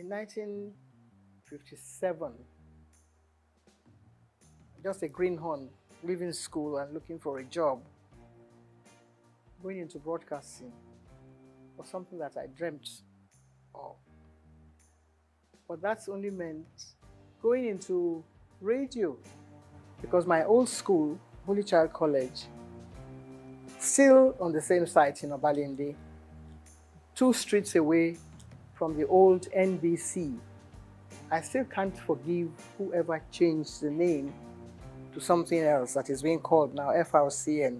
In 1957, just a greenhorn, leaving school and looking for a job, going into broadcasting was something that I dreamt of. But that's only meant going into radio, because my old school, Holy Child College, still on the same site in Obalende, 2 streets away from the old NBC. I still can't forgive whoever changed the name to something else that is being called now FRCN.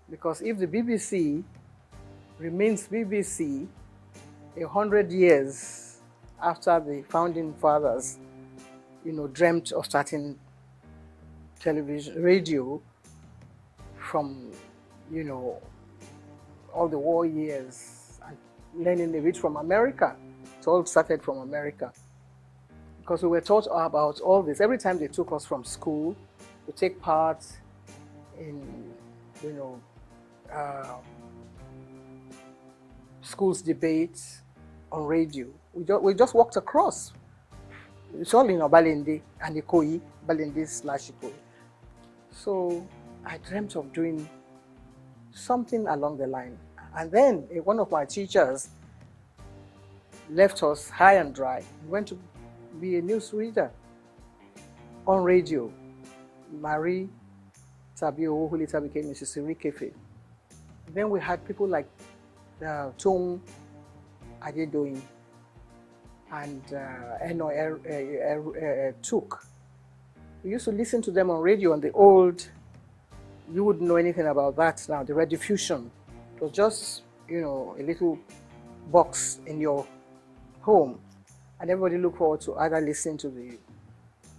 Because if the BBC remains BBC 100 years after the founding fathers, dreamt of starting television, radio from, all the war years and learning a bit from America. It all started from America. Because we were taught about all this. Every time they took us from school to take part in, schools debates on radio, we just walked across. It's all in Obalende and Ikoyi, Balende/Ikoyi. So I dreamt of doing something along the line. And then one of my teachers left us high and dry. He went to be a news reader on radio. Marie Tabio, who later became Mrs. Irikefe. Then we had people like Tung Adedoyin and Eno Tuk. We used to listen to them on radio on the old, you wouldn't know anything about that now, the rediffusion. It was just, a little box in your home, and everybody looked forward to either listening to the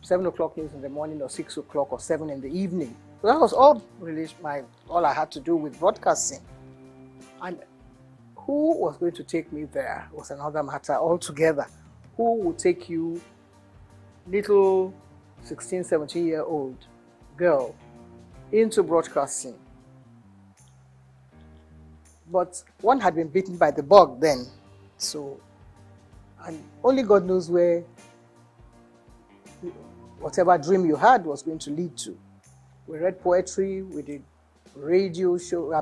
7 o'clock news in the morning or 6 o'clock or 7 in the evening. So that was all really all I had to do with broadcasting. And who was going to take me there was another matter altogether. Who would take you, little 16, 17-year-old girl, into broadcasting? But one had been bitten by the bug then. So, and only God knows where whatever dream you had was going to lead to. We read poetry, we did radio show,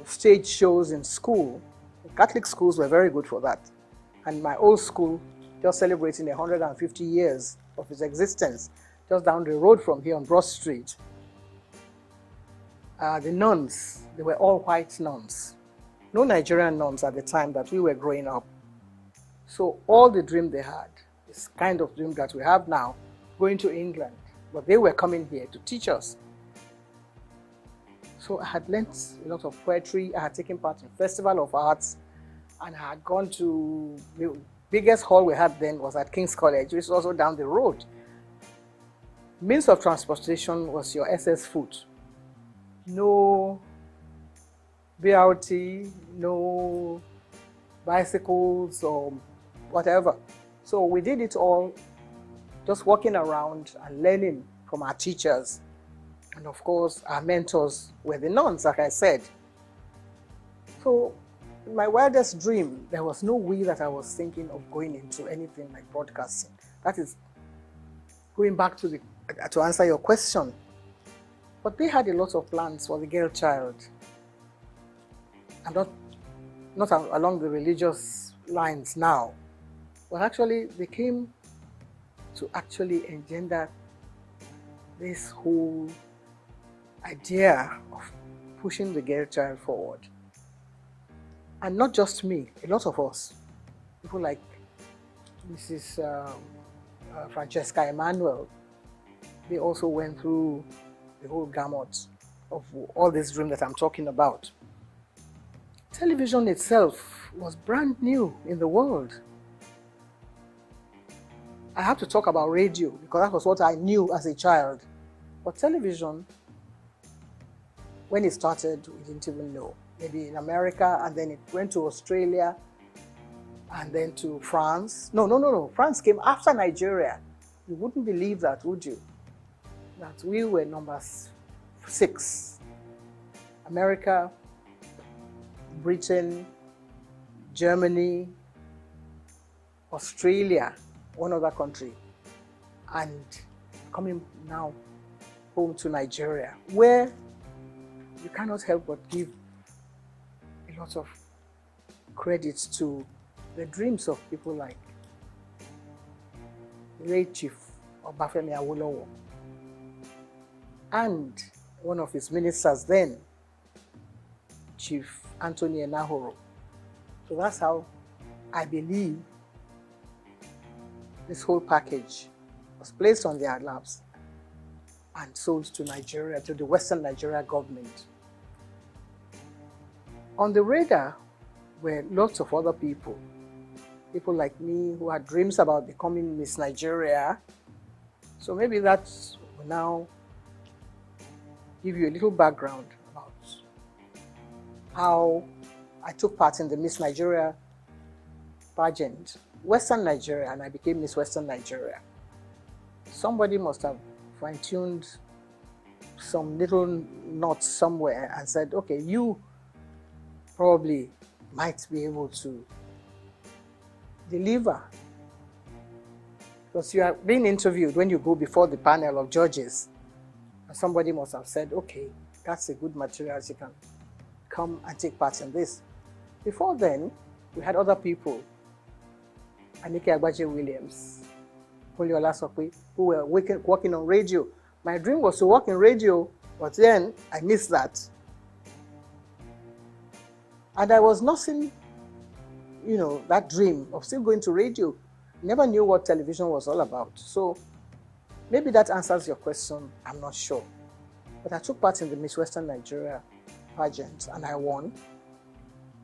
stage shows in school. Catholic schools were very good for that. And my old school, just celebrating 150 years of its existence, just down the road from here on Broad Street. The nuns, they were all white nuns. No Nigerian nuns at the time that we were growing up. So all the dream they had, this kind of dream that we have now, going to England. But they were coming here to teach us. So I had learnt a lot of poetry. I had taken part in Festival of Arts, and I had gone to the biggest hall we had then was at King's College, which was also down the road. Means of transportation was your SS foot. No BRT, no bicycles or whatever. So we did it all just walking around and learning from our teachers. And of course, our mentors were the nuns, like I said. So in my wildest dream, there was no way that I was thinking of going into anything like broadcasting. That is going back to answer your question. But they had a lot of plans for the girl child. And not along the religious lines now. But actually, they came to actually engender this whole idea of pushing the girl child forward. And not just me, a lot of us. People like Mrs. Francesca Emmanuel, they also went through the whole gamut of all this dream that I'm talking about. Television itself was brand new in the world. I have to talk about radio because that was what I knew as a child. But television, when it started, we didn't even know. Maybe in America, and then it went to Australia, and then to France. No. France came after Nigeria. You wouldn't believe that, would you? That we were number 6. America, Britain, Germany, Australia, one other country, and coming now home to Nigeria, where you cannot help but give a lot of credit to the dreams of people like late Chief Obafemi Awolowo and one of his ministers then, Chief Anthony Enahoro. So that's how I believe this whole package was placed on their laps and sold to Nigeria, to the Western Nigeria government. On the radar were lots of other people like me who had dreams about becoming Miss Nigeria. So maybe that will now give you a little background about how I took part in the Miss Nigeria pageant, Western Nigeria, and I became Miss Western Nigeria. Somebody must have fine-tuned some little knots somewhere and said, okay, you probably might be able to deliver, because you are being interviewed when you go before the panel of judges, and somebody must have said, okay, that's a good material, you can come and take part in this. Before then, we had other people, Anike Agbaje Williams, Oliola Sokwe, who were working on radio. My dream was to work in radio, but then I missed that. And I was nursing, that dream of still going to radio. Never knew what television was all about. So maybe that answers your question, I'm not sure. But I took part in the Miss Western Nigeria pageant and I won.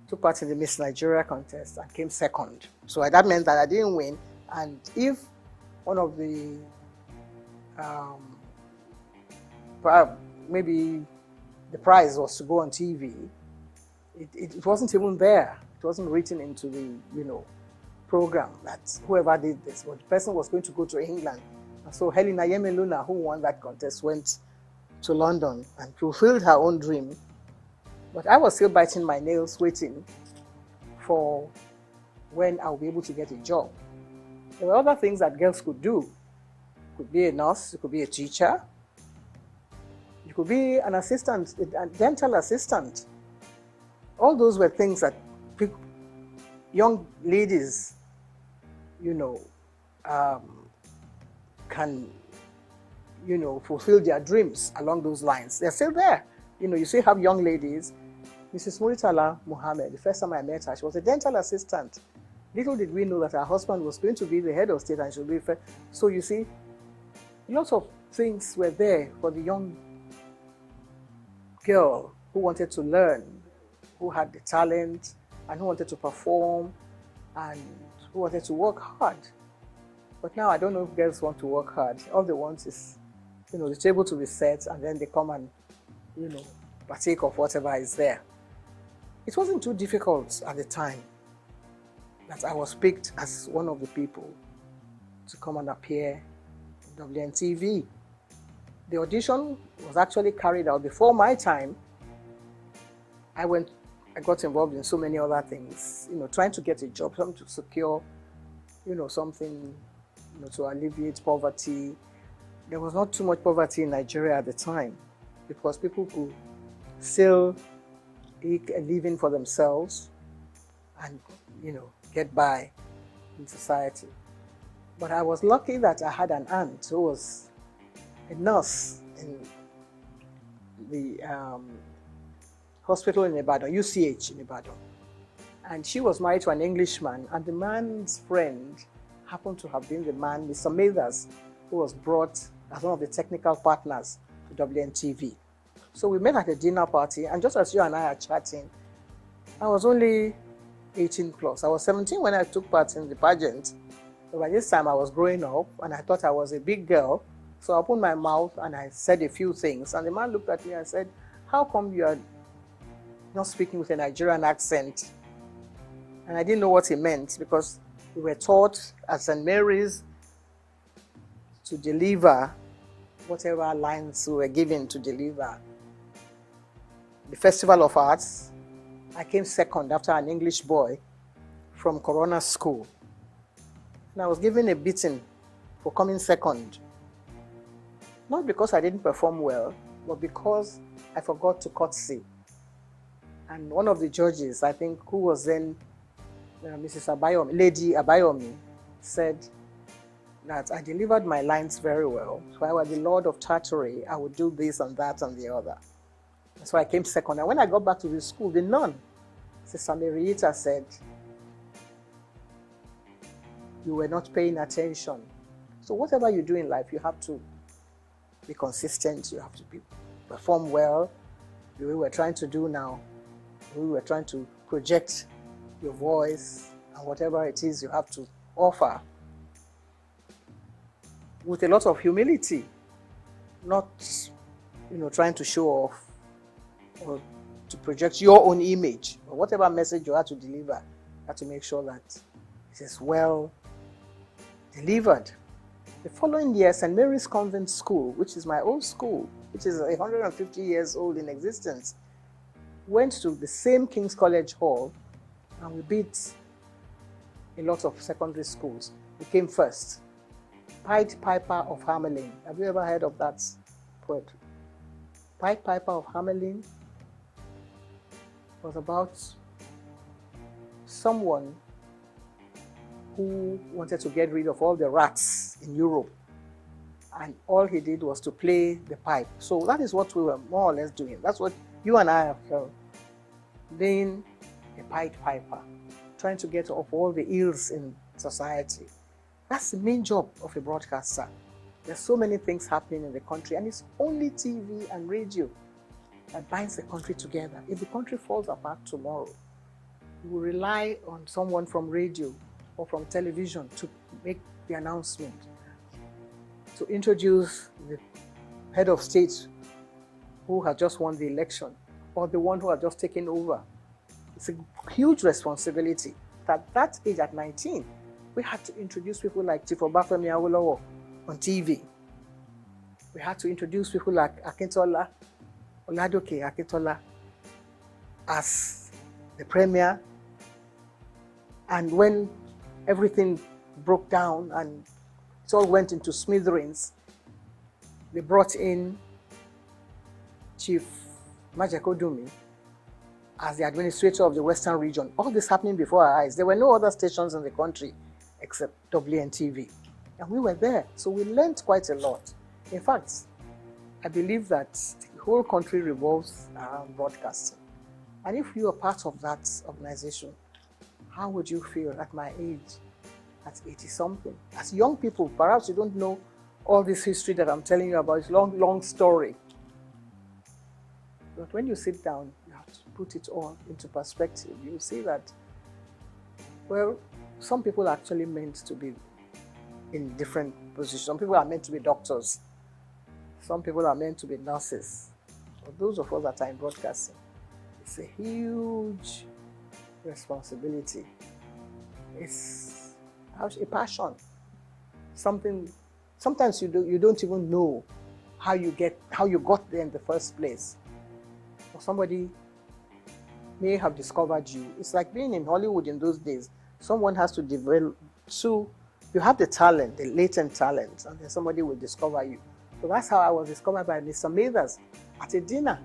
Took part in the Miss Nigeria contest and came second. So that meant that I didn't win. And if one of the, maybe the prize was to go on TV, it wasn't even there. It wasn't written into the, program that whoever did this, but the person was going to go to England. And so Helena Yemeluna, who won that contest, went to London and fulfilled her own dream. But I was still biting my nails, waiting for when I'll be able to get a job. There were other things that girls could do. You could be a nurse, you could be a teacher, you could be an assistant, a dental assistant. All those were things that young ladies, can, fulfill their dreams along those lines. They're still there. You still have young ladies. Mrs. Muritala Muhammad, the first time I met her, she was a dental assistant. Little did we know that her husband was going to be the head of state and she would be first. So you see, lots of things were there for the young girl who wanted to learn, who had the talent, and who wanted to perform, and who wanted to work hard. But now I don't know if girls want to work hard. All they want is, the table to be set, and then they come and, partake of whatever is there. It wasn't too difficult at the time that I was picked as one of the people to come and appear in WNTV. The audition was actually carried out before my time. I got involved in so many other things, trying to get a job, something to secure, something, to alleviate poverty. There was not too much poverty in Nigeria at the time because people could still make a living for themselves and, get by in society. But I was lucky that I had an aunt who was a nurse in the hospital in Ibadan, UCH in Ibadan. And she was married to an Englishman, and the man's friend happened to have been the man, Mr. Mathers, who was brought as one of the technical partners to WNTV. So we met at a dinner party, and just as you and I are chatting, I was only 18 plus. I was 17 when I took part in the pageant. But by this time I was growing up, and I thought I was a big girl. So I opened my mouth and I said a few things. And the man looked at me and said, "How come you are not speaking with a Nigerian accent?" And I didn't know what he meant because we were taught at St. Mary's to deliver whatever lines we were given to deliver. The Festival of Arts, I came second after an English boy from Corona School. And I was given a beating for coming second. Not because I didn't perform well, but because I forgot to curtsy. And one of the judges, I think, who was then Mrs. Abayomi, Lady Abayomi, said that I delivered my lines very well. If I were the Lord of Tartary, I would do this and that and the other. So I came second. And when I got back to the school, the nun, Sister Marieta, said, you were not paying attention. So whatever you do in life, you have to be consistent. You have to perform well. The way we're trying to do now, the way we're trying to project your voice and whatever it is you have to offer with a lot of humility, not trying to show off or to project your own image, or whatever message you have to deliver, you have to make sure that it is well delivered. The following year, St. Mary's Convent School, which is my old school, which is 150 years old in existence, went to the same King's College Hall, and we beat a lot of secondary schools. We came first. Pied Piper of Hamelin. Have you ever heard of that poetry? Pied Piper of Hamelin was about someone who wanted to get rid of all the rats in Europe, and all he did was to play the pipe. So that is what we were more or less doing. That's what you and I are being a Pied Piper, trying to get off all the ills in society. That's the main job of a broadcaster. There's so many things happening in the country, and it's only TV and radio that binds the country together. If the country falls apart tomorrow, we will rely on someone from radio or from television to make the announcement, to introduce the head of state who has just won the election, or the one who has just taken over. It's a huge responsibility. At that age, at 19, we had to introduce people like Chief Obafemi Awolowo on TV. We had to introduce people like Akintola, Oladoke Akintola, as the premier. And when everything broke down and it all went into smithereens, they brought in Chief Majekodumi as the administrator of the Western region. All this happening before our eyes. There were no other stations in the country except WNTV. And we were there, so we learned quite a lot. In fact, I believe that the whole country revolves around broadcasting. And if you are part of that organization, how would you feel at my age, at 80-something? As young people, perhaps you don't know all this history that I'm telling you about. It's a long, long story. But when you sit down, you have to put it all into perspective. You see that, well, some people are actually meant to be in different positions. Some people are meant to be doctors. Some people are meant to be nurses. But those of us that are in broadcasting, it's a huge responsibility. It's a passion. Something. Sometimes you don't even know how you got there in the first place. Or somebody may have discovered you. It's like being in Hollywood in those days. Someone has to develop, so you have the talent, the latent talent, and then somebody will discover you. So that's how I was discovered by Mr. Mathers at a dinner.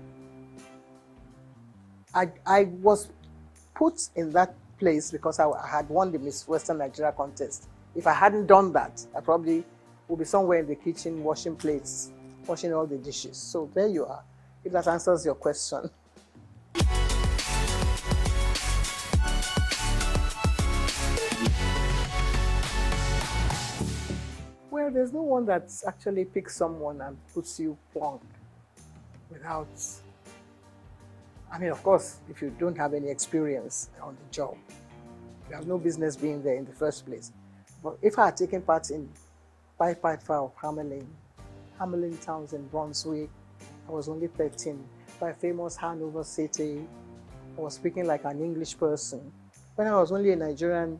I was put in that place because I had won the Miss Western Nigeria contest. If I hadn't done that, I probably would be somewhere in the kitchen washing plates, washing all the dishes. So there you are, if that answers your question. Well, there's no one that actually picks someone and puts you plonk without, I mean, of course, if you don't have any experience on the job, you have no business being there in the first place. But if I had taken part in Pied Piper of Hamelin towns in Brunswick, I was only 13. By famous Hanover City, I was speaking like an English person. When I was only a Nigerian,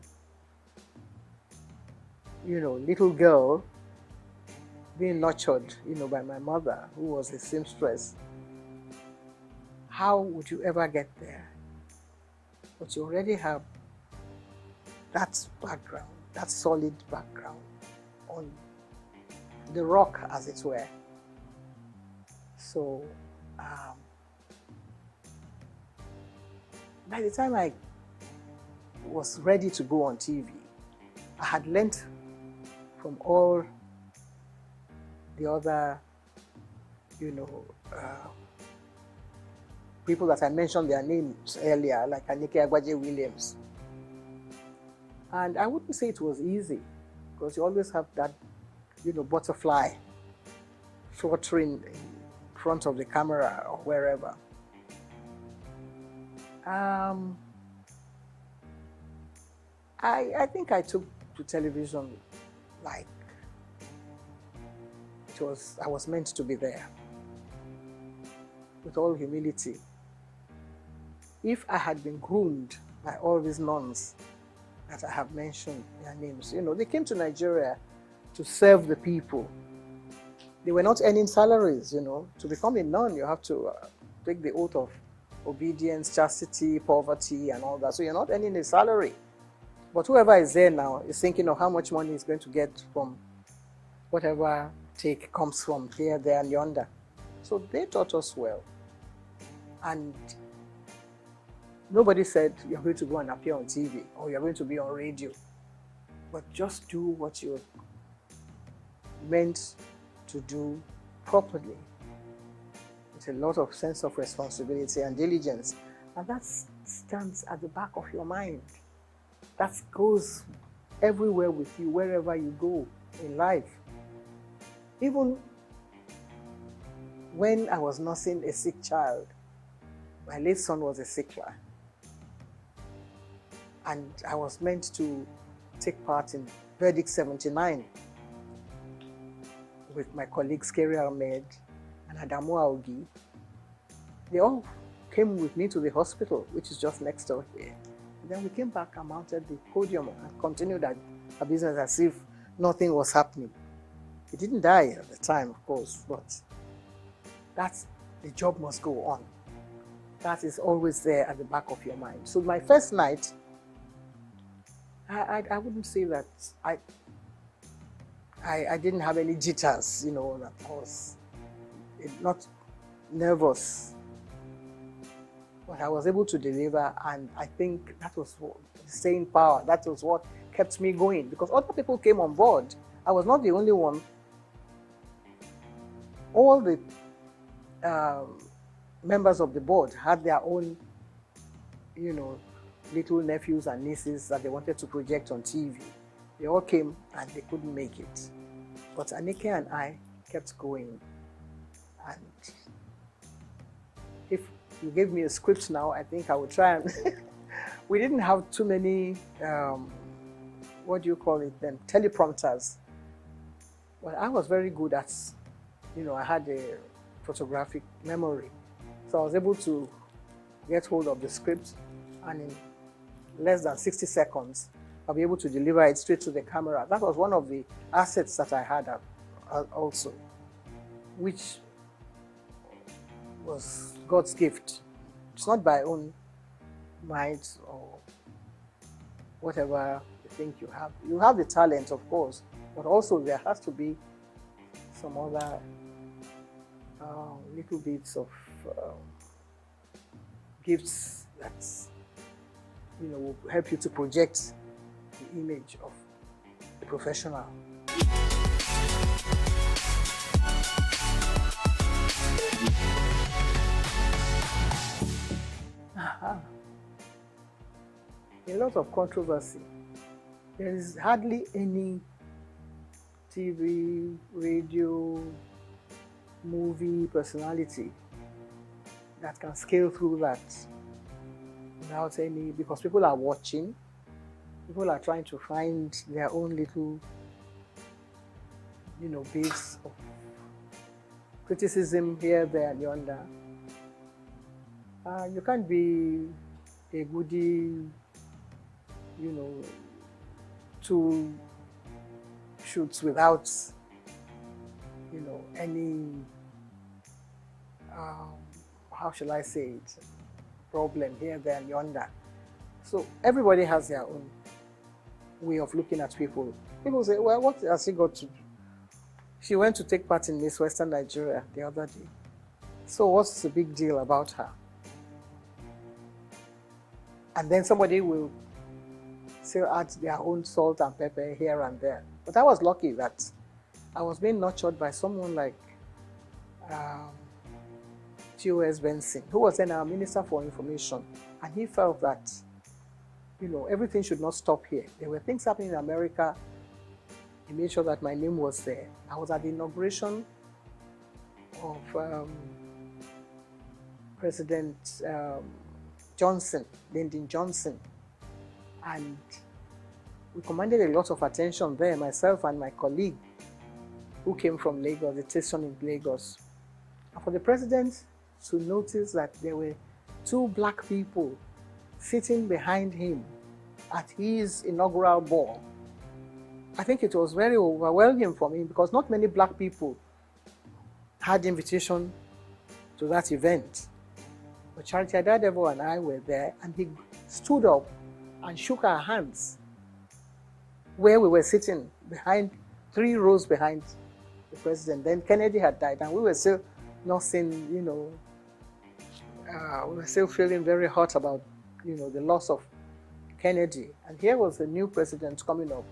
little girl, being nurtured, by my mother, who was a seamstress. How would you ever get there? But you already have that background. that solid background on the rock, as it were. So by the time I was ready to go on TV, I had learnt from all the other, people that I mentioned their names earlier, like Anike Agbaje Williams. And I wouldn't say it was easy, because you always have that, butterfly fluttering in front of the camera or wherever. I think I took to television like I was meant to be there, with all humility. If I had been groomed by all these nuns that I have mentioned their names, they came to Nigeria to serve the people. They were not earning salaries, To become a nun, you have to take the oath of obedience, chastity, poverty, and all that. So you're not earning a salary. But whoever is there now is thinking of how much money he's going to get from whatever take comes from here, there, and yonder. So they taught us well. And nobody said you're going to go and appear on TV or you're going to be on radio. But just do what you're meant to do properly, with a lot of sense of responsibility and diligence. And that stands at the back of your mind. That goes everywhere with you, wherever you go in life. Even when I was nursing a sick child, my late son was a sick child, and I was meant to take part in Verdict 79 with my colleagues Kerry Ahmed and Adamu Aogi. They all came with me to the hospital, which is just next door here. And then we came back and mounted the podium and continued our business as if nothing was happening. He didn't die at the time, of course, but the job must go on. That is always there at the back of your mind. So my first night, I wouldn't say that I didn't have any jitters, that I was not nervous. But I was able to deliver, and I think that was staying power. That was what kept me going, because other people came on board. I was not the only one. All the members of the board had their own, little nephews and nieces that they wanted to project on TV. They all came and they couldn't make it. But Anike and I kept going. And if you gave me a script now, I think I would try and... We didn't have too many, what do you call it then, teleprompters. Well, I was very good at, I had a photographic memory. So I was able to get hold of the script, and in less than 60 seconds, I'll be able to deliver it straight to the camera. That was one of the assets that I had also, which was God's gift. It's not by own might or whatever you think you have. You have the talent, of course, but also there has to be some other little bits of gifts that will help you to project the image of the professional. A lot of controversy. There is hardly any TV, radio, movie personality that can scale through that without any, because people are watching, people are trying to find their own little, bits of criticism here, there, and yonder. You can't be a goodie, 2 shoots without, any, how shall I say it, problem here, there, and yonder. So everybody has their own way of looking at people. People say, well, what has she got to do? She went to take part in Miss Western Nigeria the other day. So what's the big deal about her? And then somebody will still add their own salt and pepper here and there. But I was lucky that I was being nurtured by someone like T.O.S. Benson, who was then our Minister for Information. And he felt that, you know, everything should not stop here. There were things happening in America. He made sure that my name was there. I was at the inauguration of President Johnson, Lyndon Johnson, and we commanded a lot of attention there, myself and my colleague who came from Lagos, the station in Lagos. And for the president to notice that there were two black people sitting behind him at his inaugural ball, I think it was very overwhelming for me, because not many black people had invitation to that event. But Charity Adadevo and I were there, and he stood up and shook our hands where we were sitting, behind 3 rows behind the president. Then Kennedy had died, and we were still not seeing, you know, we were still feeling very hot about, you know, the loss of Kennedy. And here was the new president coming up.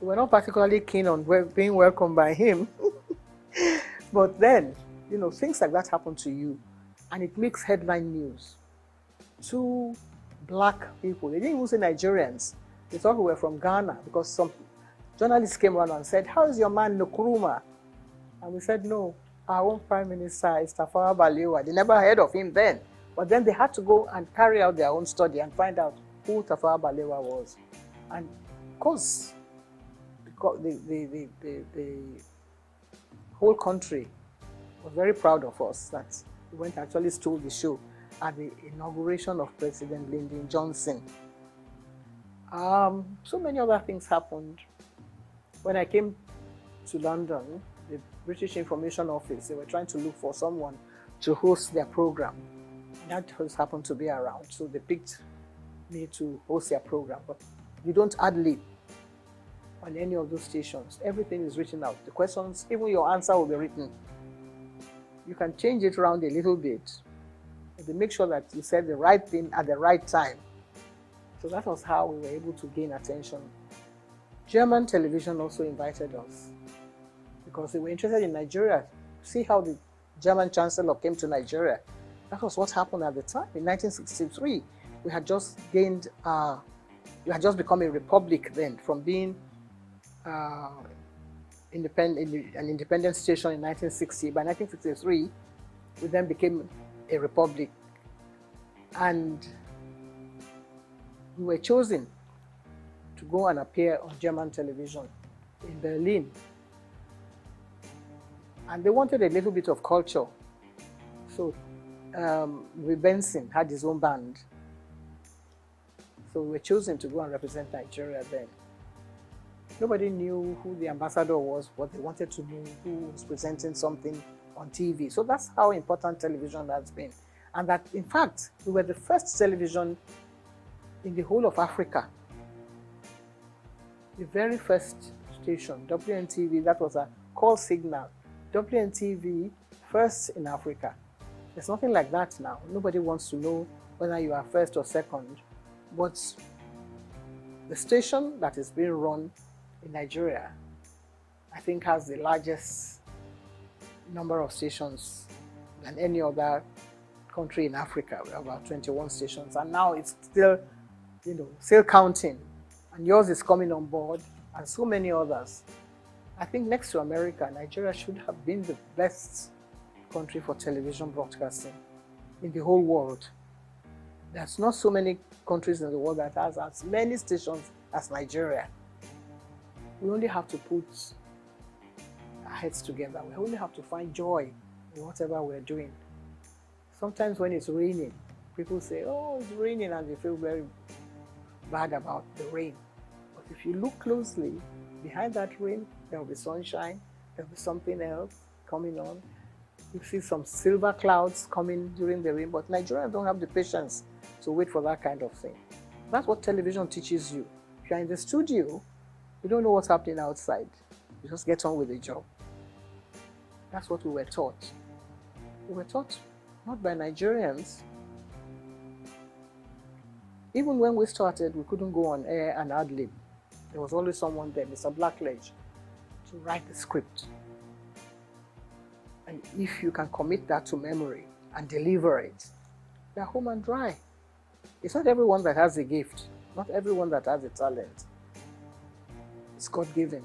We were not particularly keen on being welcomed by him. But then, you know, things like that happen to you, and it makes headline news. 2 black people, they didn't even say Nigerians, they thought we were from Ghana, because some journalists came around and said, how is your man Nkrumah? And we said, no, our own Prime Minister is Tafawa Balewa. They never heard of him then. But then they had to go and carry out their own study and find out who Tafawa Balewa was. And of course, the whole country was very proud of us that we went and actually stole the show at the inauguration of President Lyndon Johnson. So many other things happened. When I came to London, the British Information Office, they were trying to look for someone to host their program. That has happened to be around, so they picked me to host their program. But you don't ad-lib on any of those stations. Everything is written out. The questions, even your answer will be written. You can change it around a little bit, but they make sure that you said the right thing at the right time. So that was how we were able to gain attention. German television also invited us because they were interested in Nigeria. See how the German Chancellor came to Nigeria. That was what happened at the time. In 1963, we had just gained, we had just become a republic then, from being an independent station in 1960. By 1963, we then became a republic. And we were chosen to go and appear on German television in Berlin. And they wanted a little bit of culture. So Benson had his own band. So we were chosen to go and represent Nigeria then. Nobody knew who the ambassador was, but they wanted to know who was presenting something on TV. So that's how important television has been. And that, in fact, we were the first television in the whole of Africa. The very first station, WNTV, that was a call signal. WNTV, first in Africa. There's nothing like that now. Nobody wants to know whether you are first or second. But the station that is being run in Nigeria, I think, has the largest number of stations than any other country in Africa. We have about 21 stations, and now it's still, you know, still counting. And yours is coming on board, and so many others. I think next to America, Nigeria should have been the best country for television broadcasting in the whole world. There's not so many countries in the world that has as many stations as Nigeria. We only have to put our heads together. We only have to find joy in whatever we're doing. Sometimes when it's raining, people say, oh, it's raining, and they feel very bad about the rain. But if you look closely, behind that rain, there will be sunshine, there will be something else coming on. You see some silver clouds coming during the rain, but Nigerians don't have the patience to wait for that kind of thing. That's what television teaches you. If you're in the studio, you don't know what's happening outside. You just get on with the job. That's what we were taught. We were taught not by Nigerians. Even when we started, we couldn't go on air and ad-lib. There was always someone there, Mr. Blackledge, to write the script. And if you can commit that to memory and deliver it, they're home and dry. It's not everyone that has a gift, not everyone that has a talent. It's God-given.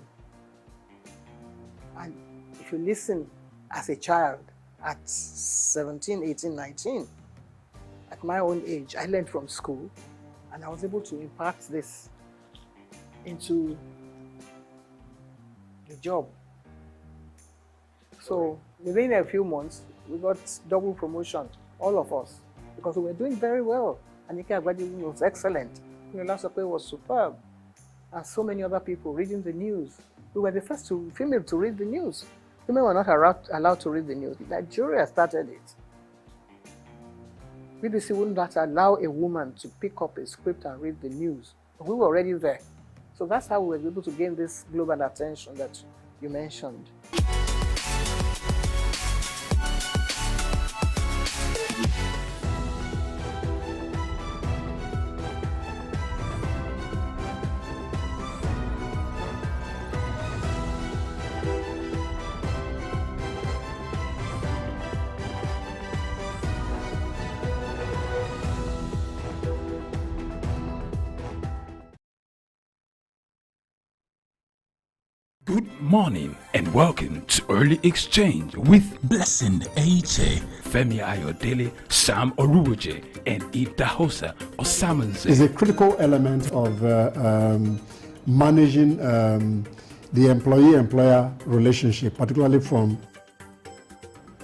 And if you listen as a child at 17, 18, 19, at my own age, I learned from school, and I was able to impart this into the job. So within a few months, we got double promotion, all of us, because we were doing very well. Anika Agbadi was excellent. Olasope was superb. And so many other people reading the news. We were the first female to read the news. Women were not allowed to read the news. Nigeria started it. BBC wouldn't allow a woman to pick up a script and read the news. But we were already there. So that's how we were able to gain this global attention that you mentioned. Good morning and welcome to Early Exchange with Blessing Ache, Femi Ayodele, Sam Oruwoje, and Idahosa Osamanze. Is a critical element of managing the employee-employer relationship, particularly from...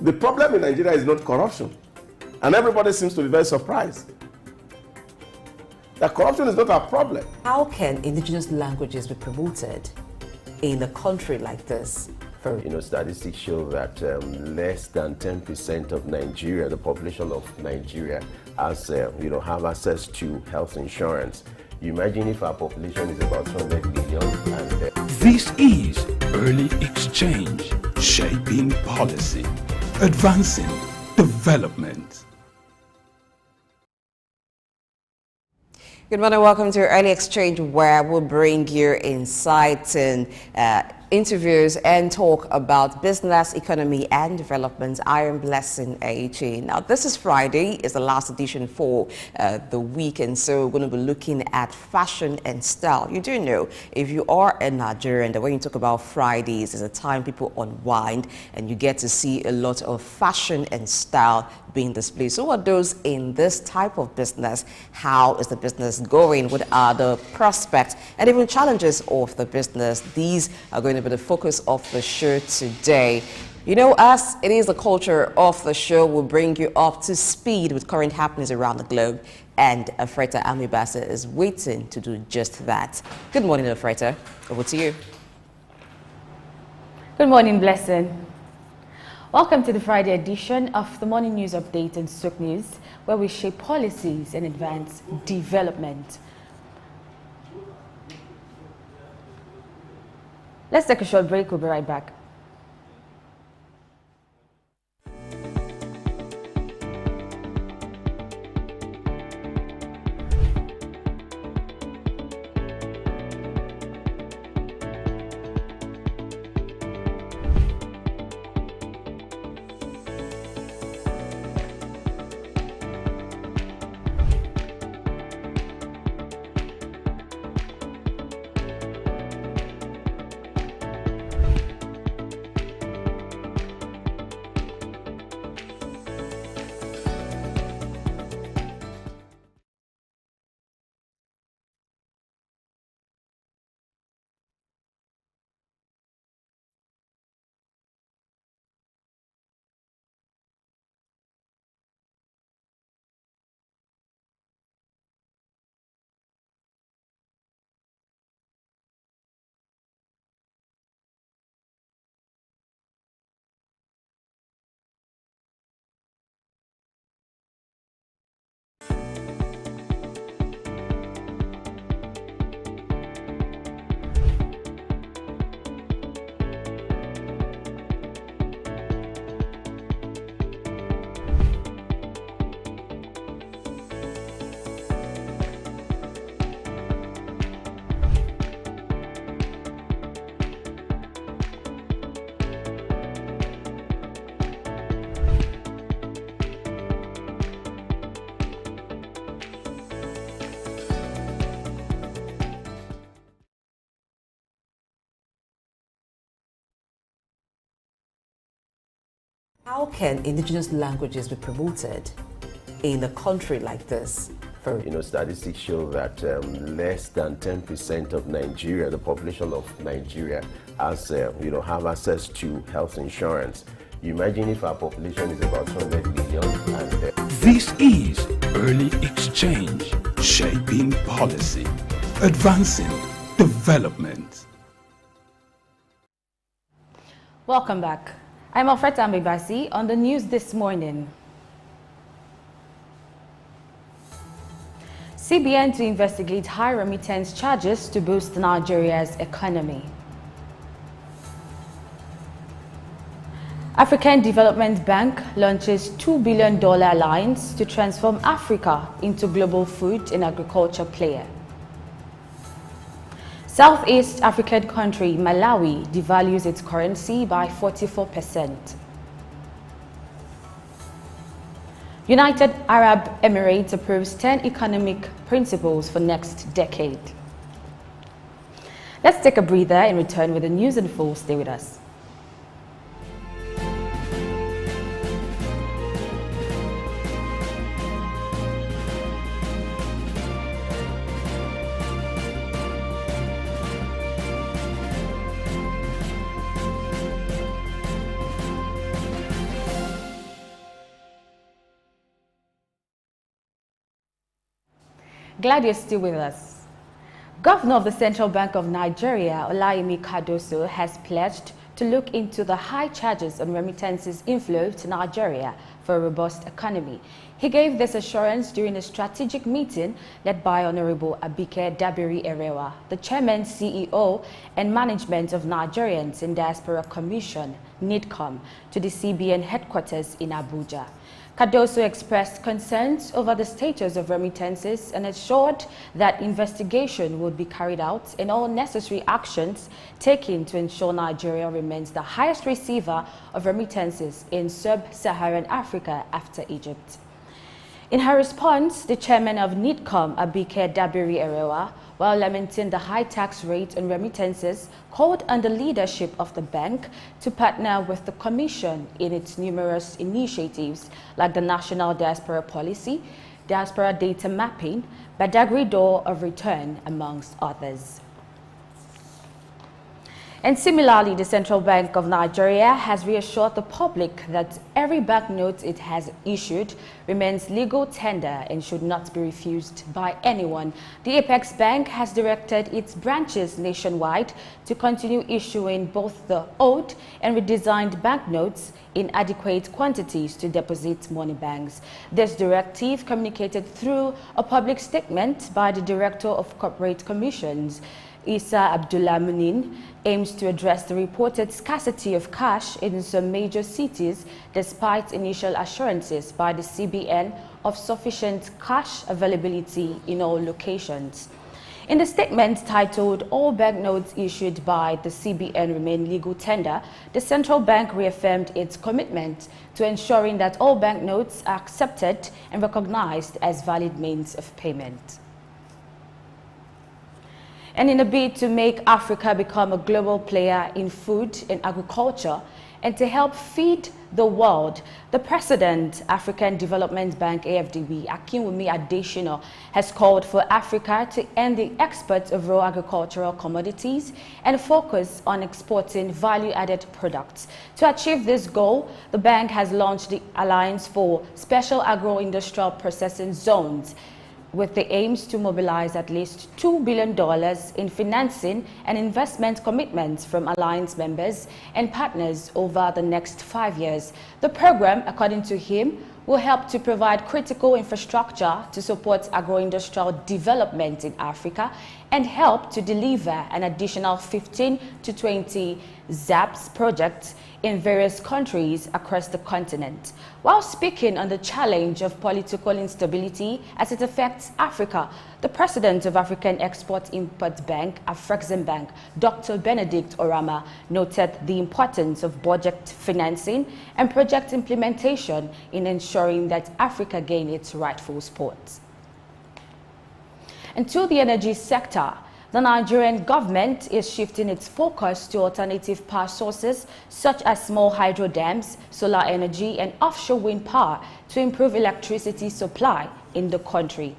The problem in Nigeria is not corruption, and everybody seems to be very surprised. That corruption is not a problem. How can indigenous languages be promoted in a country like this? Statistics show that less than 10% of Nigeria, the population of Nigeria, has have access to health insurance. You imagine if our population is about 200 million. And this is Early Exchange, shaping policy, advancing development. Good morning, welcome to Early Exchange, where we'll bring you insights and interviews and talk about business, economy and development. I am Blessing Ache. Now, this is Friday, is the last edition for the week, and so we're going to be looking at fashion and style. You do know, if you are a Nigerian, that when you talk about Fridays, is a time people unwind and you get to see a lot of fashion and style being displayed. So what are those in this type of business? How is the business going? What are the prospects and even challenges of the business? These are going to be the focus of the show today. You know, as it is the culture of the show, we'll bring you up to speed with current happenings around the globe. And Afreta Amibasa is waiting to do just that. Good morning, Afreta. Over to you. Good morning, Blessing. Welcome to the Friday edition of the Morning News Update and Sook News, where we shape policies and advance development. Let's take a short break. We'll be right back. How can indigenous languages be promoted in a country like this? Statistics show that less than 10% of Nigeria, the population of Nigeria, has, have access to health insurance. You imagine if our population is about 200 million and... This is Early Exchange, shaping policy, advancing development. Welcome back. I'm Alfred Ambibasi on the news this morning. CBN to investigate high remittance charges to boost Nigeria's economy. African Development Bank launches $2 billion alliance to transform Africa into global food and agriculture player. Southeast African country Malawi devalues its currency by 44%. United Arab Emirates approves 10 economic principles for next decade. Let's take a breather and return with the news in full. Stay with us. Glad you're still with us. Governor of the Central Bank of Nigeria, Olayemi Cardoso, has pledged to look into the high charges on remittances inflow to Nigeria for a robust economy. He gave this assurance during a strategic meeting led by Honorable Abike Dabiri-Erewa, the chairman, CEO, and management of Nigerians in Diaspora Commission, NIDCOM, to the CBN headquarters in Abuja. Cardoso expressed concerns over the status of remittances and assured that investigation would be carried out and all necessary actions taken to ensure Nigeria remains the highest receiver of remittances in sub-Saharan Africa after Egypt. In her response, the chairman of NIDCOM, Abike Dabiri-Erewa, while lamenting the high tax rate on remittances, called on the leadership of the bank to partner with the Commission in its numerous initiatives like the National Diaspora Policy, Diaspora Data Mapping, Badagry Door of Return, amongst others. And similarly, the Central Bank of Nigeria has reassured the public that every banknote it has issued remains legal tender and should not be refused by anyone. The Apex Bank has directed its branches nationwide to continue issuing both the old and redesigned banknotes in adequate quantities to deposit money banks. This directive, communicated through a public statement by the Director of Corporate Commissions, Isa Abdullah Munin, aims to address the reported scarcity of cash in some major cities despite initial assurances by the CBN of sufficient cash availability in all locations. In the statement titled "All Banknotes Issued by the CBN Remain Legal Tender," the central bank reaffirmed its commitment to ensuring that all banknotes are accepted and recognized as valid means of payment. And in a bid to make Africa become a global player in food and agriculture and to help feed the world, the President, African Development Bank AFDB, Akinwumi Adesina, has called for Africa to end the export of raw agricultural commodities and focus on exporting value-added products. To achieve this goal, the bank has launched the Alliance for Special Agro-Industrial Processing Zones, with the aims to mobilize at least $2 billion in financing and investment commitments from alliance members and partners over the next 5 years. The program, according to him, will help to provide critical infrastructure to support agro-industrial development in Africa and help to deliver an additional 15 to 20 ZAPS projects in various countries across the continent. While speaking on the challenge of political instability as it affects Africa, the president of African Export-Import Bank, Afreximbank, Dr. Benedict Orama, noted the importance of budget financing and project implementation in ensuring that Africa gain its rightful spot. And to the energy sector, The Nigerian government is shifting its focus to alternative power sources such as small hydro dams, solar energy and offshore wind power to improve electricity supply in the country.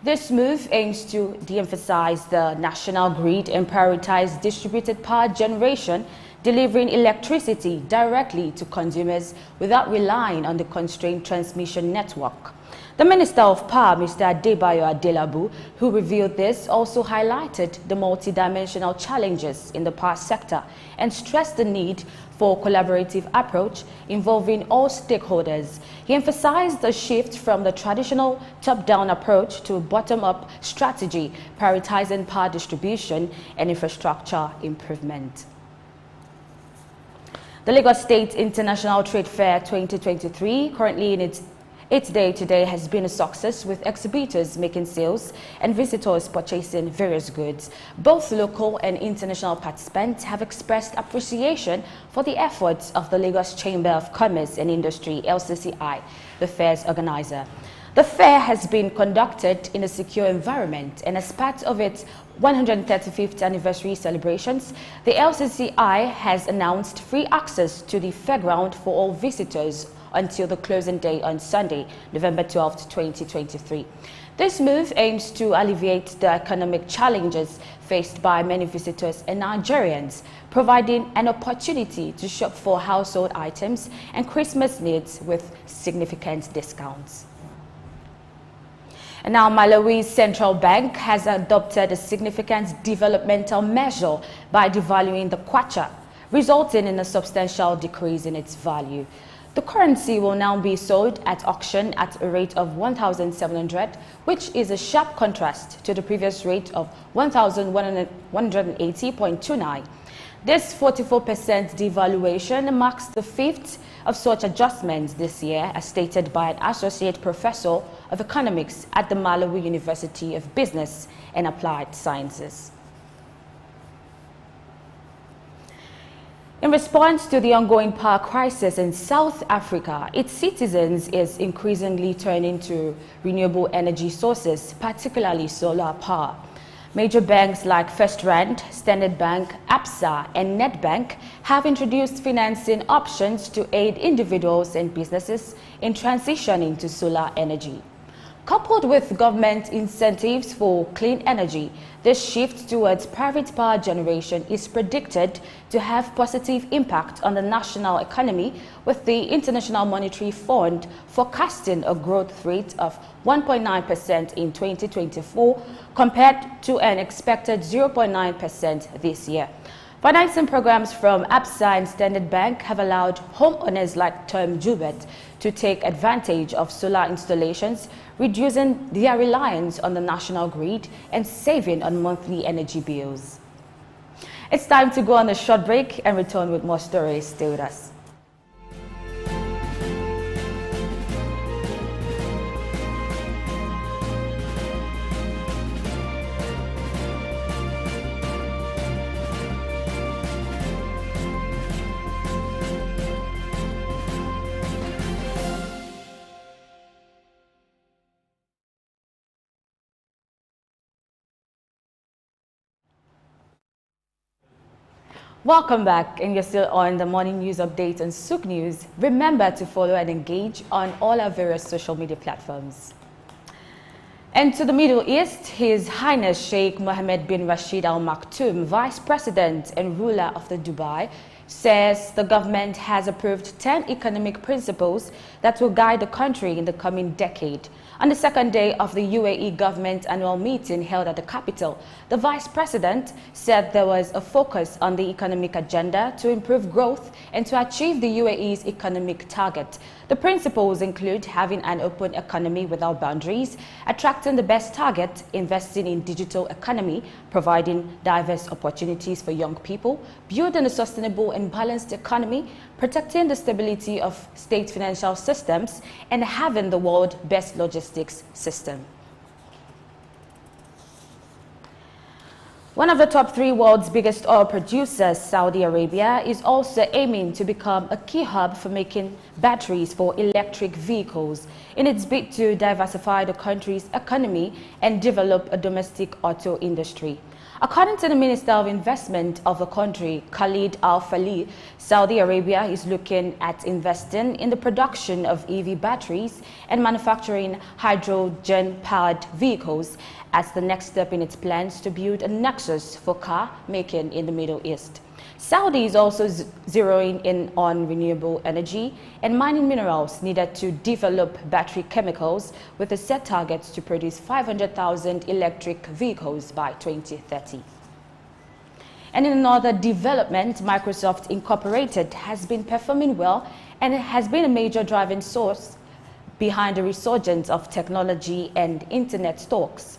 This move aims to de-emphasize the national grid and prioritize distributed power generation, delivering electricity directly to consumers without relying on the constrained transmission network. The Minister of Power, Mr. Adebayo Adelabu, who revealed this, also highlighted the multidimensional challenges in the power sector and stressed the need for a collaborative approach involving all stakeholders. He emphasized the shift from the traditional top-down approach to a bottom-up strategy, prioritizing power distribution and infrastructure improvement. The Lagos State International Trade Fair 2023, currently in its 8th day today, has been a success, with exhibitors making sales and visitors purchasing various goods. Both local and international participants have expressed appreciation for the efforts of the Lagos Chamber of Commerce and Industry, LCCI, the fair's organizer. The fair has been conducted in a secure environment, and as part of its 135th anniversary celebrations, the LCCI has announced free access to the fairground for all visitors until the closing day on Sunday, November 12, 2023. This move aims to alleviate the economic challenges faced by many visitors and Nigerians, providing an opportunity to shop for household items and Christmas needs with significant discounts. And now, Malawi's central bank has adopted a significant developmental measure by devaluing the kwacha, resulting in a substantial decrease in its value. The currency will now be sold at auction at a rate of 1,700, which is a sharp contrast to the previous rate of 1,180.29. This 44% devaluation marks the fifth of such adjustments this year, as stated by an associate professor of economics at the Malawi University of Business and Applied Sciences. In response to the ongoing power crisis in South Africa, its citizens is increasingly turning to renewable energy sources, particularly solar power. Major banks like FirstRand, Standard Bank, Absa, and Nedbank have introduced financing options to aid individuals and businesses in transitioning to solar energy. Coupled with government incentives for clean energy, this shift towards private power generation is predicted to have positive impact on the national economy, with the International Monetary Fund forecasting a growth rate of 1.9% in 2024 compared to an expected 0.9% this year. Financing programs from Absa and Standard Bank have allowed homeowners like Tom Jubert to take advantage of solar installations, reducing their reliance on the national grid and saving on monthly energy bills. It's time to go on a short break and return with more stories. Stay with us. Welcome back, and you're still on the morning news update on Souk News. Remember to follow and engage on all our various social media platforms. And to the Middle East, His Highness Sheikh Mohammed bin Rashid Al Maktoum, Vice President and ruler of the Dubai, says the government has approved 10 economic principles that will guide the country in the coming decade. On the second day of the UAE government annual meeting held at the capital, the Vice President said there was a focus on the economic agenda to improve growth and to achieve the UAE's economic target. The principles include having an open economy without boundaries, attracting the best talent, investing in digital economy, providing diverse opportunities for young people, building a sustainable and balanced economy, protecting the stability of state financial systems, and having the world's best logistics system. One of the top 3 world's biggest oil producers, Saudi Arabia, is also aiming to become a key hub for making batteries for electric vehicles in its bid to diversify the country's economy and develop a domestic auto industry. According to the Minister of Investment of the country, Khalid Al-Falih, Saudi Arabia is looking at investing in the production of EV batteries and manufacturing hydrogen-powered vehicles as the next step in its plans to build a nexus for car making in the Middle East. Saudi is also zeroing in on renewable energy and mining minerals needed to develop battery chemicals with a set targets to produce 500,000 electric vehicles by 2030. And in another development, Microsoft Incorporated has been performing well and it has been a major driving source behind the resurgence of technology and internet stocks.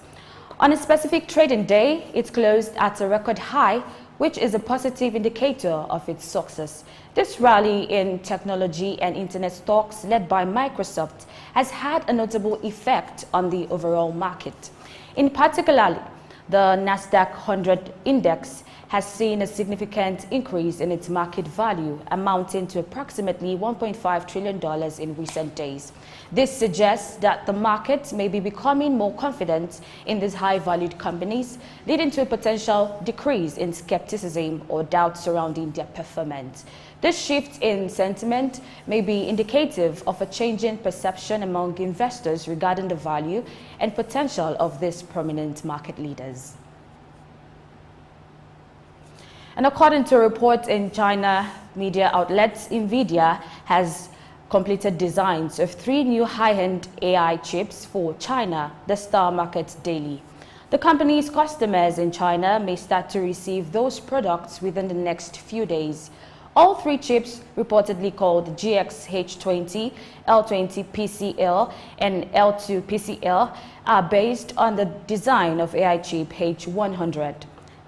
On a specific trading day, it closed at a record high, which is a positive indicator of its success. This rally in technology and internet stocks led by Microsoft has had a notable effect on the overall market. In particular, the Nasdaq 100 index has seen a significant increase in its market value, amounting to approximately $1.5 trillion in recent days. This suggests that the market may be becoming more confident in these high-valued companies, leading to a potential decrease in skepticism or doubt surrounding their performance. This shift in sentiment may be indicative of a changing perception among investors regarding the value and potential of these prominent market leaders. And according to reports in China media outlets, NVIDIA has completed designs of 3 new high-end AI chips for China, the star market daily. The company's customers in China may start to receive those products within the next few days. All 3 chips, reportedly called GX-H20, L20PCL, and L2PCL, are based on the design of AI chip H100.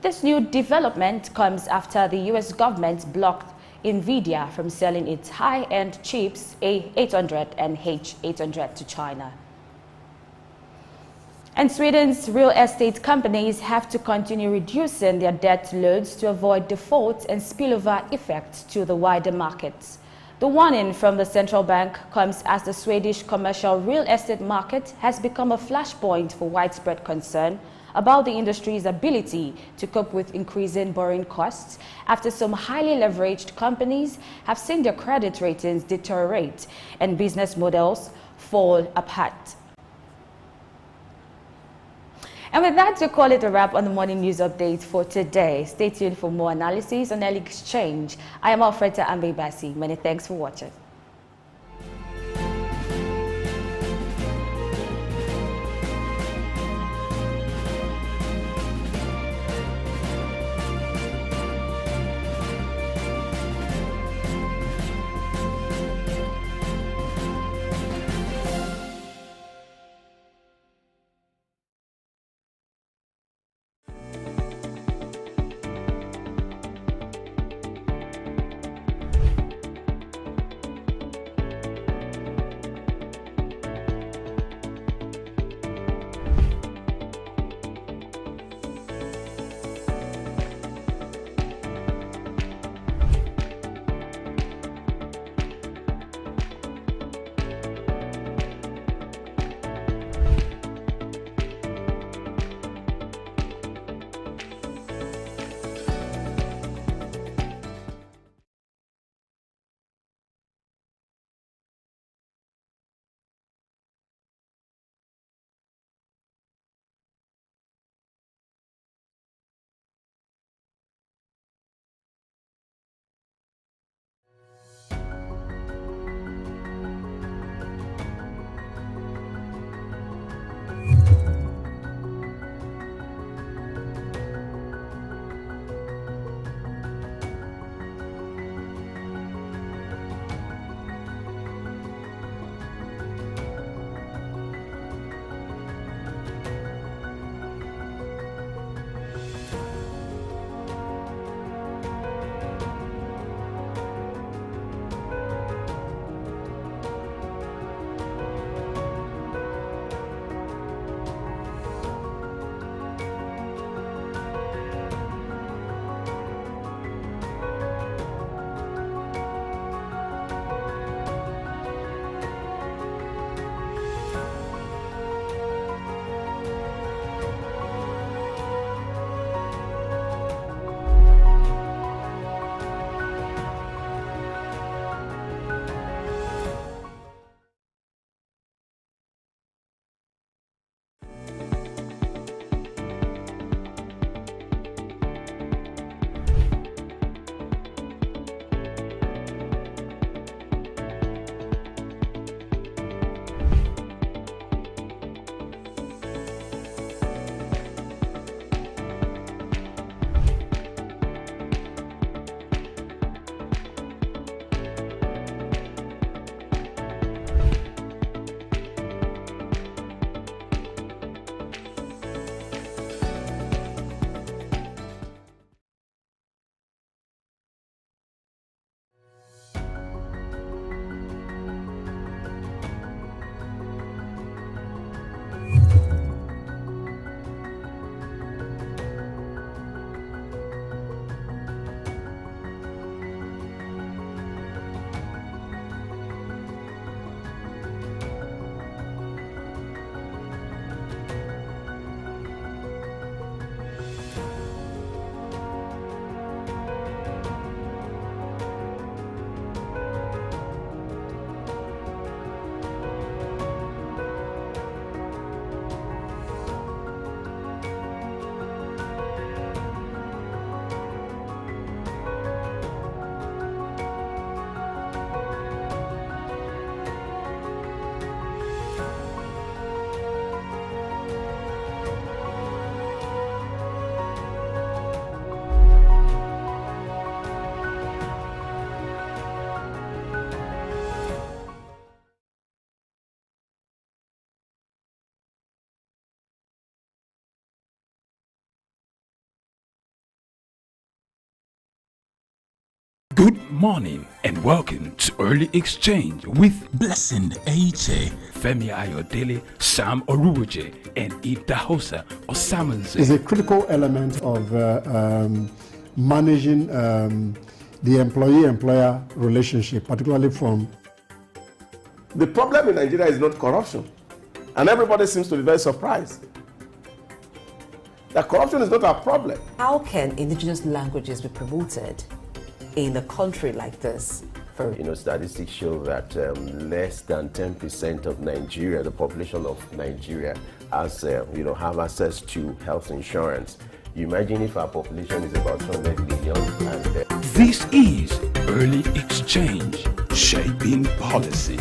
This new development comes after the US government blocked NVIDIA from selling its high-end chips A800 and H800 to China. And Sweden's real estate companies have to continue reducing their debt loads to avoid default and spillover effects to the wider markets. The warning from the central bank comes as the Swedish commercial real estate market has become a flashpoint for widespread concern about the industry's ability to cope with increasing borrowing costs after some highly leveraged companies have seen their credit ratings deteriorate and business models fall apart. And with that, we call it a wrap on the morning news update for today. Stay tuned for more analysis on Early Exchange. I am Alfreda Ambebasi. Many thanks for watching. Good morning and welcome to Early Exchange with Blessing Aiche, Femi Ayodele, Sam Oruoje, and Idahosa Osamanze. Is a critical element of managing the employee-employer relationship, particularly from... The problem in Nigeria is not corruption. And everybody seems to be very surprised that corruption is not a problem. How can indigenous languages be promoted in a country like this? Statistics show that less than 10% of Nigeria, the population of Nigeria, has, have access to health insurance. You imagine if our population is about 200 million. And this is Early Exchange, shaping policy,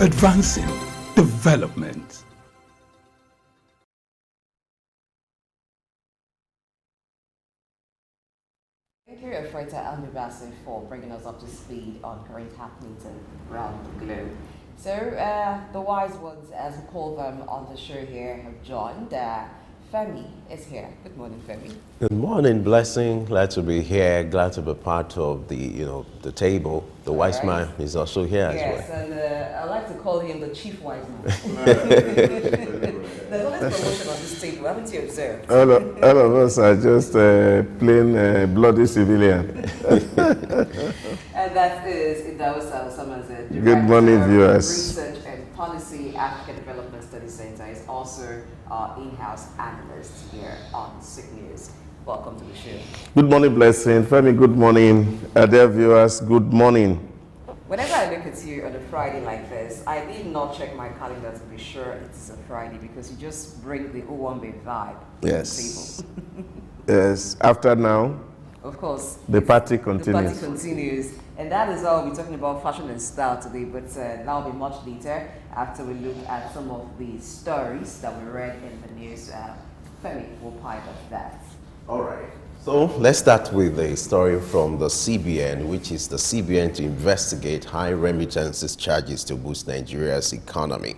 advancing development. Thank you, Fighter Almibasi, for bringing us up to speed on current happenings around the globe. So, the wise ones, as we call them on the show here, have joined. Femi is here. Good morning, Femi. Good morning, Blessing. Glad to be here. Glad to be part of the, the table. The wise man is also here as well. Yes, and I like to call him the chief wise man. There's always promotion on this table, haven't you observed? All of us are just plain bloody civilian. And that is Idahosa Osamanze, Good morning, viewers. Research and Policy, African Development Study Center, is also our in-house analyst here on SIG News. Welcome to the show. Good morning, Blessing. Femi, good morning. Dear viewers, good morning. Whenever I look at you on a Friday like this, I need not check my calendar to be sure it's a Friday because you just bring the Uwambe vibe Yes. to the table. Yes. After now, of course, the party continues. The party continues. And that is why we'll be talking about fashion and style today, but that'll be much later after we look at some of the stories that we read in the news. Femi will pipe up that. All right. So let's start with a story from the CBN, which is the CBN to investigate high remittances charges to boost Nigeria's economy.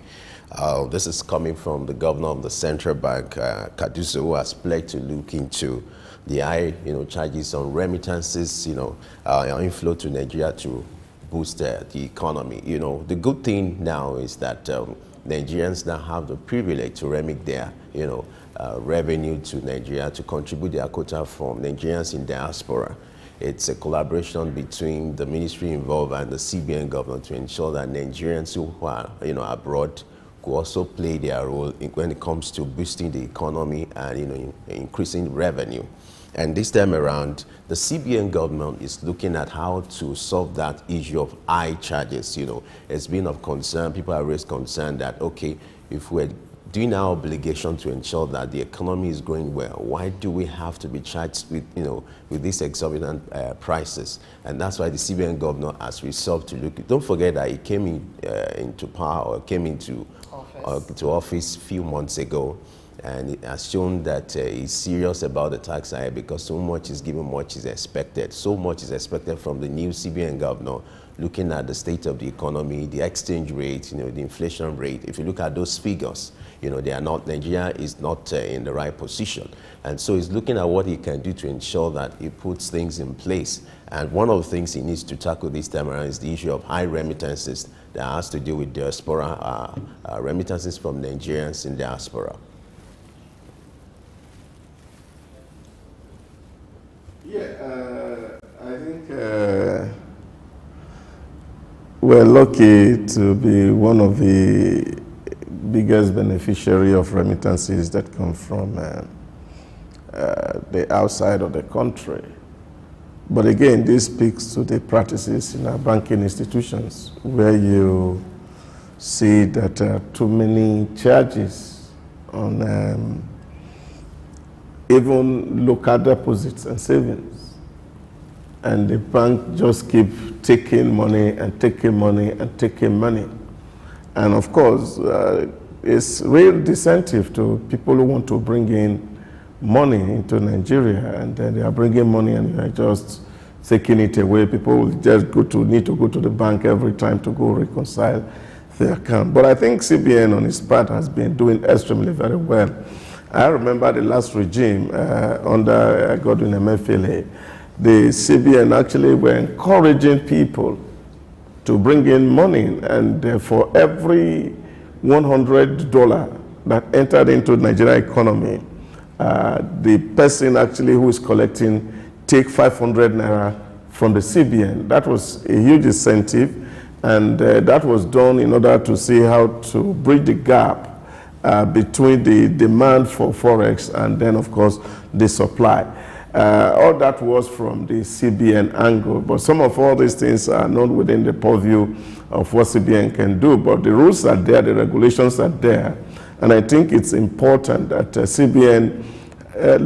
This is coming from the governor of the central bank, Kaduso, who has pledged to look into the high, charges on remittances, inflow to Nigeria to boost the economy. The good thing now is that Nigerians now have the privilege to remit their, revenue to Nigeria to contribute their quota from Nigerians in diaspora. It's a collaboration between the ministry involved and the CBN government to ensure that Nigerians who are, abroad could also play their role when it comes to boosting the economy and, increasing revenue. And this time around, the CBN government is looking at how to solve that issue of high charges. It's been of concern. People have raised concern that, okay, if we're doing our obligation to ensure that the economy is going well, why do we have to be charged with, with these exorbitant prices? And that's why the CBN governor has resolved to look. Don't forget that he came into power, or came into office a few months ago. And it has shown that he's serious about the tax hike because so much is given, much is expected. So much is expected from the new CBN governor, looking at the state of the economy, the exchange rate, the inflation rate. If you look at those figures, they are not, Nigeria is not in the right position. And so he's looking at what he can do to ensure that he puts things in place. And one of the things he needs to tackle this time around is the issue of high remittances that has to do with diaspora, remittances from Nigerians in diaspora. Yeah, I think we're lucky to be one of the biggest beneficiary of remittances that come from the outside of the country. But again, this speaks to the practices in our banking institutions where you see that there are too many charges on even local deposits and savings. And the bank just keep taking money and taking money and taking money. And of course, it's real disincentive to people who want to bring in money into Nigeria, and then they are bringing money and you are just taking it away. People will just need to go to the bank every time to go reconcile their account. But I think CBN on its part has been doing extremely very well. I remember the last regime under Godwin Emefiele, the CBN actually were encouraging people to bring in money, and for every $100 that entered into the Nigerian economy, the person actually who is collecting take 500 naira from the CBN. That was a huge incentive, and that was done in order to see how to bridge the gap between the demand for Forex and then, of course, the supply. All that was from the CBN angle, but some of all these things are not within the purview of what CBN can do, but the rules are there, the regulations are there, and I think it's important that CBN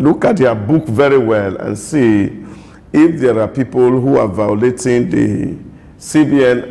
look at their book very well and see if there are people who are violating the CBN